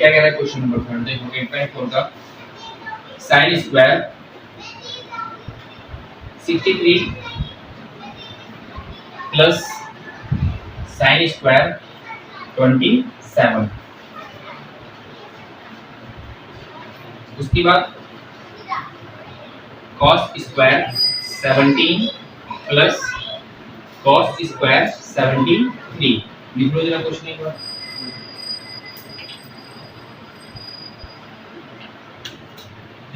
क्या कह रहा है क्वेश्चन नंबर 3 देखो 8.4 का sin square 63 plus sin square 27, उसके बाद cos square 17 plus cos square 73। लिख लो जरा क्वेश्चन एक बार।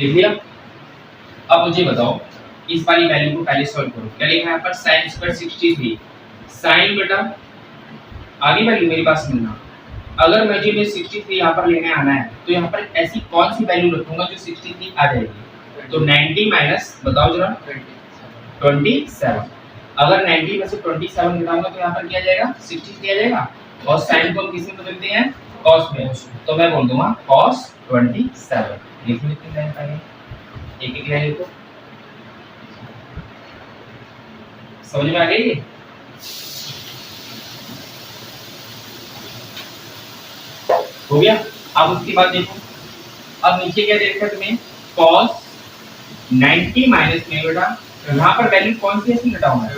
लिख लिया? अब मुझे बताओ इस वाली वैल्यू को पहले सॉल्व करो। क्या लिखा है यहाँ पर sin स्क्वायर 63 sin बेटा आगे वैल्यू मेरी बात सुनना। अगर मुझे 63 यहाँ पर लेने आना है तो यहाँ पर ऐसी कौन सी वैल्यू रखूंगा जो 63 आ जाएगी? तो 90 माइनस बताओ जरा 27। अगर 90 में से 27 घटाऊंगा तो यहाँ पर क्या जाएगा 63 आ जाएगा। और sin को हम किस में बदलते हैं cos में, तो मैं बोल दूंगा cos 27। लिख लो कितनी लाइन पहले एक एक लाइन लिखो। समझ में आ गई? हो गया। अब उसके बाद देखो अब नीचे क्या देखा तुम्हें cos 90 माइनस में बेटा यहाँ पर वैल्यू कौन सी ऐसी घटाऊंगा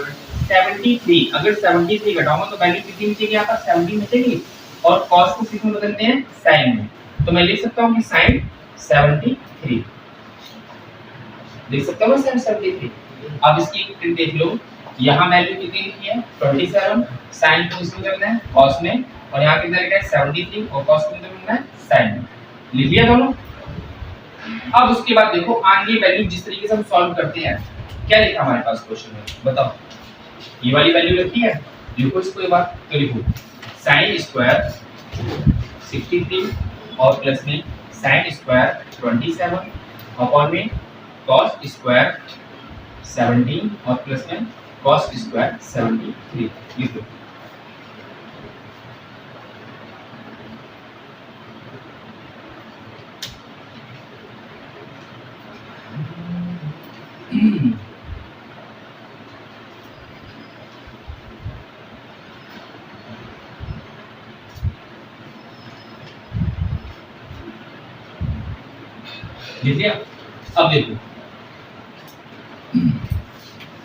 73। अगर 73 घटाऊंगा तो वैल्यू कितनी नीचेगी यहाँ पर 70 नीचेगी और cos को किस में बदलते हैं sin में। तो मैं लिख सकता हूँ कि sin 73 लिख सकता हूँ sin 73। अब इसकी प्रिंट देख लो यहाँ वैल्यू कितनी लिखी है 27, sin को इसमें करना है cos में और यहाँ कितना लिखा है 73 और cos को करना है sin में। लिख लिया दोनों? अब उसके बाद देखो आगे वैल्यू जिस तरीके से हम सॉल्व करते हैं क्या लिखा हमारे पास क्वेश्चन में बताओ। ये वाली वैल्यू रखी है लिखो इसको एक बार। तो लिखो sin स्क्वायर 63 और प्लस में sin स्क्वायर 27 अपॉन में cos स्क्वायर 17 और प्लस में cos स्क्वायर 73 लिख लो। लिख लिया? अब देखो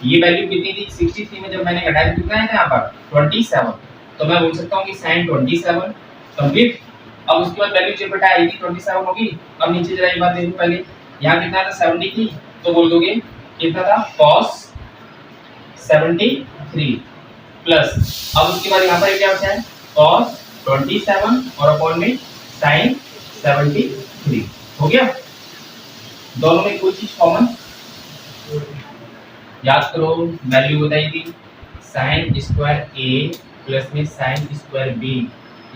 ये वैल्यू कितनी थी 63 में जब मैंने घटाया कितना है यहाँ पर 27। तो मैं बोल सकता हूँ कि sin 27 कंप्लीट। अब उसके बाद वैल्यू जब घटाया आएगी 27 होगी। अब नीचे जरा एक बात देखो पहले यहाँ कितना था 70 थी तो बोल दोगे कितना था cos 73 प्लस अब उसके बाद यहाँ पर क्या बचा है cos 27 और अपॉन में sin 73। हो गया? दोनों में कोई चीज कॉमन याद करो वैल्यू बताई थी sin स्क्वायर a प्लस में sin स्क्वायर b।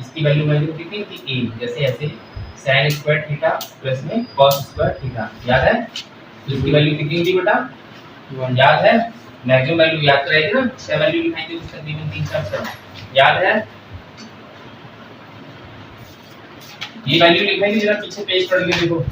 इसकी वैल्यू कितनी थी a जैसे ऐसे sin स्क्वायर थीटा प्लस में cos स्क्वायर थीटा याद है? तो इसकी वैल्यू कितनी थी बेटा याद है? मैक्सिमम वैल्यू याद कराएगी ना 6 वैल्यू लिखाई थी उसका तकरीबन 3-4 याद है? ये वैल्यू लिखाई थी जरा पीछे पेज पढ़ के देखो।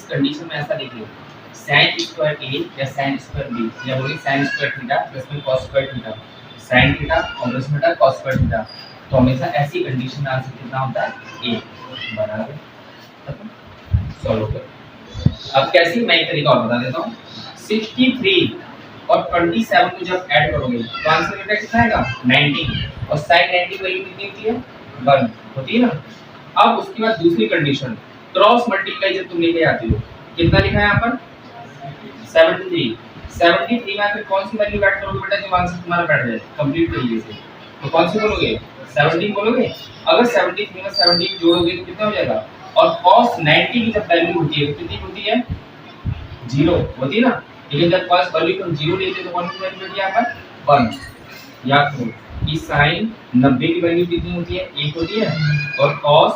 कंडीशन में ऐसा लिख लो sin स्क्वायर a या sin स्क्वायर b या बोलिए sin स्क्वायर थीटा प्लस में cos square theta sin theta और प्लस में cos स्क्वायर थीटा। तो हमेशा ऐसी कंडीशन में आंसर कितना होता है a बराबर सॉल्व कर। अब कैसे मैं एक तरीका और बता देता हूँ 63 और 27 को जब ऐड करोगे तो आंसर बेटा कितना आएगा 90 और sin 90 वैल्यू कितनी होती है 1 होती है ना। अब उसके बाद दूसरी कंडीशन क्रॉस मल्टीप्लाई जब तुम लेके आते हो कितना लिखा है यहाँ पर 73 में फिर कौन सी वैल्यू ऐड करोगे बेटा जो आंसर तुम्हारा बैठ जाए कंप्लीट तरीके से। तो कौन सी बोलोगे 17 बोलोगे। अगर 73 में 17 जोड़ोगे तो कितना हो जाएगा और cos 90 की जब वैल्यू होती है तो कितनी होती है 0 होती है ना। लेकिन जब cos वैल्यू को 0 लेते हैं तो कौन सी वैल्यू होती है यहाँ पर 1। याद करो कि sin 90 की वैल्यू कितनी होती है 1 होती है और cos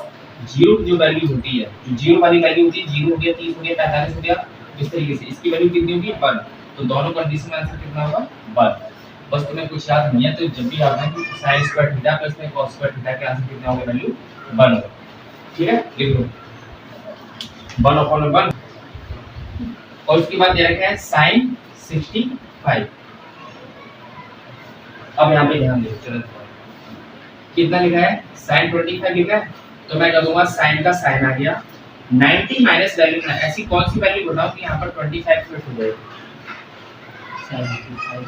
0 की जो वैल्यू होती है जो 0 वाली वैल्यू होती है 0 हो गया 30 हो गया 45 हो गया इस तरीके से इसकी वैल्यू कितनी होगी 1। तो दोनों कंडीशन में आंसर कितना होगा 1। बस तुम्हें कुछ याद नहीं है तो जब भी याद है कि sin स्क्वायर थीटा प्लस में cos स्क्वायर थीटा के आंसर कितना होगा, वैल्यू 1 होगा। ठीक है, लिख लो 1/1 और उसके बाद दे रखा है sin 65। अब यहाँ पे ध्यान दो, चलो कितना लिखा है sin 25 लिखा है, तो मैं कह दूंगा sin का sin आ गया 90 माइनस वैल्यू ना, ऐसी कौन सी वैल्यू बताओ कि यहाँ पर 25 फिट हो जाए। 65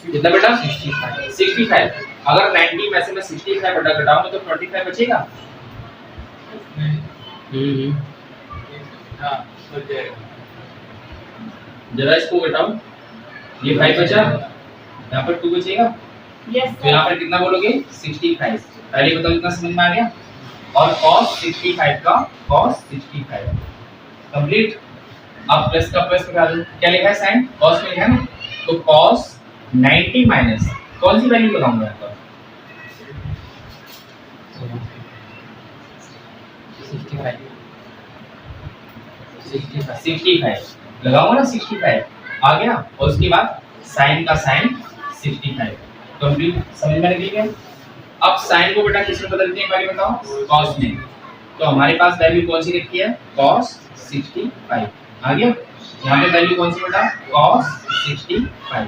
कितना बेटा 65। अगर 90 में से मैं 65 बटा घटाऊंगा तो 25 बचेगा। हाँ बच जाएगा। जरा इसको घटाओ, ये 5 बचा, यहाँ पर 2 बचेगा। तो यहाँ पर कितना बोलोगे 65। पहले बताओ कितना समझ में आ गया। और cos 65 का cos 65 कंप्लीट। अब प्लस का प्लस लगा दो, क्या लिखा है साइन cos में लिखा है ना, तो cos 90 माइनस कौन सी वैल्यू लगाऊंगा यहाँ पर 65 लगाऊंगा ना, 65 आ गया। और उसके बाद साइन का साइन 65 कंप्लीट। समझ में लगी क्या। अब साइन को बेटा किसमें बदलते हैं पहले बताओ, cos में। तो हमारे पास वैल्यू कौन सी रखी है cos 65 आ गया। यहाँ पे वैल्यू कौन सी बेटा cos 65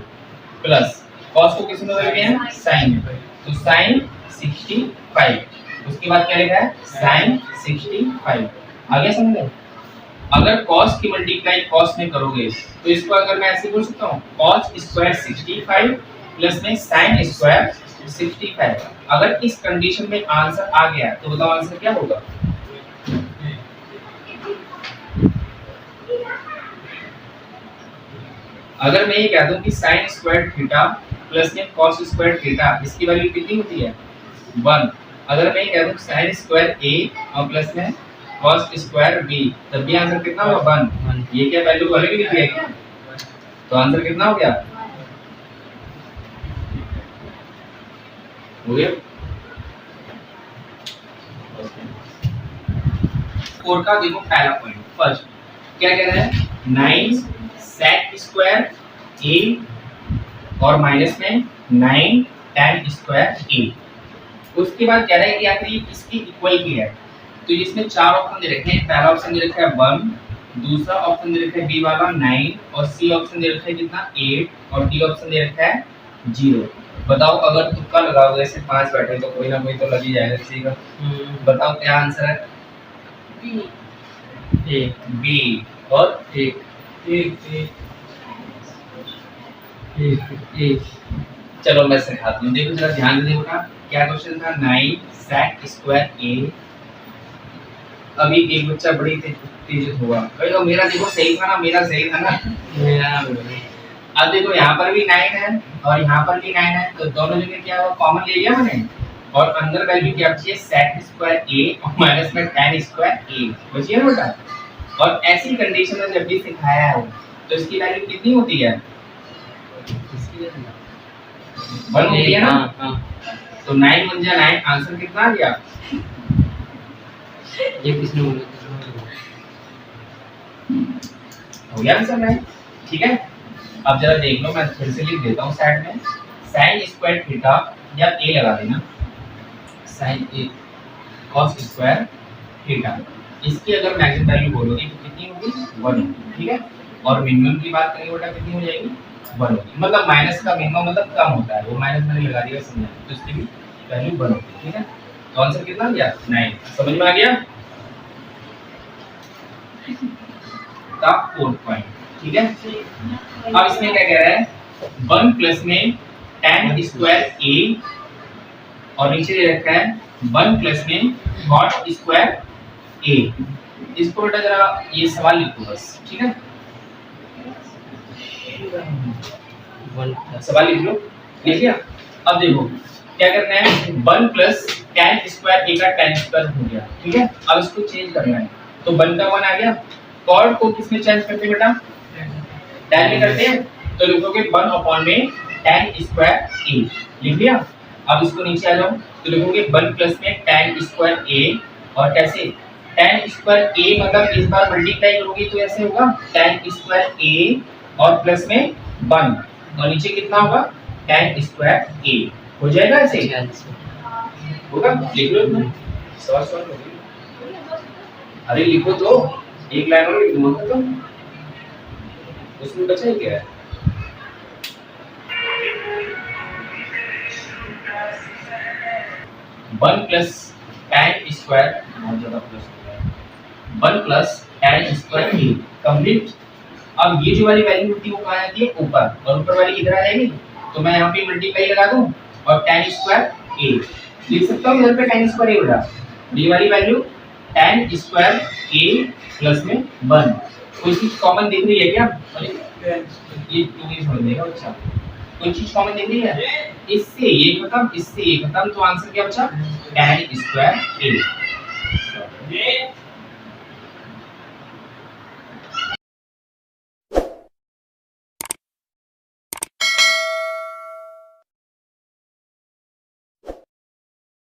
प्लस cos को किसमें बदलते हैं sin में, तो sin 65। उसके बाद क्या लिखा है sin 65 आ गया समझ में। अगर cos की मल्टीप्लाई cos में करोगे तो इसको अगर मैं ऐसे बोल सकता हूँ cos स्क्वायर 65 प्लस में sin स्क्वायर 65। अगर इस कंडीशन में आंसर आ गया तो बताओ आंसर क्या होगा। अगर मैं ये कह दूं कि sin स्क्वायर थीटा प्लस में cos स्क्वायर थीटा, इसकी वैल्यू कितनी होती है 1। अगर मैं ये कह दूं sin स्क्वायर a और प्लस में cos स्क्वायर b, तब भी आंसर कितना होगा 1। ये क्या वैल्यू अलग लिखी है क्या, तो आंसर कितना हो गया हो गया। फोर का देखो पहला पॉइंट फर्स्ट क्या कह रहा है 9 sec स्क्वायर a और माइनस में 9 tan स्क्वायर a। उसके बाद कह रहा है कि आखिर ये किसकी इक्वल की है, तो इसमें चार ऑप्शन दे रखे हैं। पहला ऑप्शन दे रखा है 1, दूसरा ऑप्शन दे रखा है बी वाला 9 और सी ऑप्शन दे रखा है कितना 8 और डी ऑप्शन दे रखा है 0। बताओ अगर तुक्का लगाओगे ऐसे 5 बैठे तो कोई ना कोई तो लग ही जाएगा किसी का। बताओ क्या आंसर है बी और एक। चलो मैं सिखाता हूँ, देखो जरा ध्यान से देखो ना क्या क्वेश्चन था 9 sec स्क्वायर a। अभी एक बच्चा बड़ी तेज होगा भाई, मेरा देखो सही था ना, मेरा सही था ना, मेरा। अब देखो यहाँ पर भी 9 है और यहाँ पर भी 9 है, तो दोनों जगह क्या हुआ कॉमन ले लिया मैंने और अंदर वैल्यू क्या बची है sec स्क्वायर a और माइनस में tan स्क्वायर a बची है ना बेटा। और ऐसी कंडीशन में जब भी सिखाया है तो इसकी वैल्यू कितनी होती है 1 ले लिया ना। तो 9 1 जा 9 आंसर कितना आ गया ये किसने बोला हो गया आंसर 9। ठीक है, अब जरा देख लो मैं फिर से लिख देता हूँ साइड में sin स्क्वायर थीटा या a लगा देना sin a cos square theta. इसकी अगर मैक्सिमम वैल्यू बोलोगे तो कितनी होगी 1 होगी। ठीक है, और मिनिमम की बात करेंगे बेटा कितनी हो जाएगी 1 होगी। मतलब माइनस का मिनिमम मतलब कम होता है, वो माइनस मैंने लगा दिया समझा, तो इसकी भी वैल्यू 1 होगी। ठीक है, तो आंसर कितना आ गया 9। समझ में आ गया का 4 पॉइंट। ठीक है, अब इसमें क्या कह रहा है 1 प्लस में tan स्क्वायर a और नीचे दे रखा है 1 प्लस में cot स्क्वायर a। इसको बेटा जरा ये सवाल लिखो बस। ठीक है, सवाल लिख लो, लिख लिया। अब देखो क्या करना है 1 प्लस tan स्क्वायर a का tan स्क्वायर हो गया। ठीक है, अब इसको चेंज करना है तो 1 का 1 आ गया। cot को किसमें चेंज करते हैं बेटा tan में करते हैं, तो लिखोगे 1 अपॉन में tan स्क्वायर a लिख लिया। अब इसको नीचे आ जाओ तो लिखोगे 1 प्लस में tan स्क्वायर a और कैसे tan स्क्वायर a मतलब इस बार मल्टीप्लाई करोगे तो ऐसे होगा tan स्क्वायर a और प्लस में 1 और नीचे कितना होगा tan स्क्वायर a हो जाएगा ऐसे होगा। लिख लो इसमें सवाल हो गया। अरे लिखो तो एक लाइन और लिख दूंगा तो उसमें बचा ही क्या है। वन प्लस tan स्क्वायर बहुत ज्यादा प्लस हो गया 1 plus tan square a complete. अब ये जो वाली वैल्यू होती है वो कहाँ आती है ऊपर और ऊपर वाली इधर आ जाएगी तो मैं यहाँ पे मल्टीप्लाई लगा दूं और tan स्क्वायर a लिख सकता हूँ इधर पे tan स्क्वायर a बेटा ये वाली value tan square a plus में 1 कोई चीज कॉमन दिख रही है क्या? ये 2 ही छोड़ देगा अच्छा कोई चीज कॉमन दिख रही है इससे ये खत्म इससे ये खत्म तो आंसर क्या बचा tan स्क्वायर a।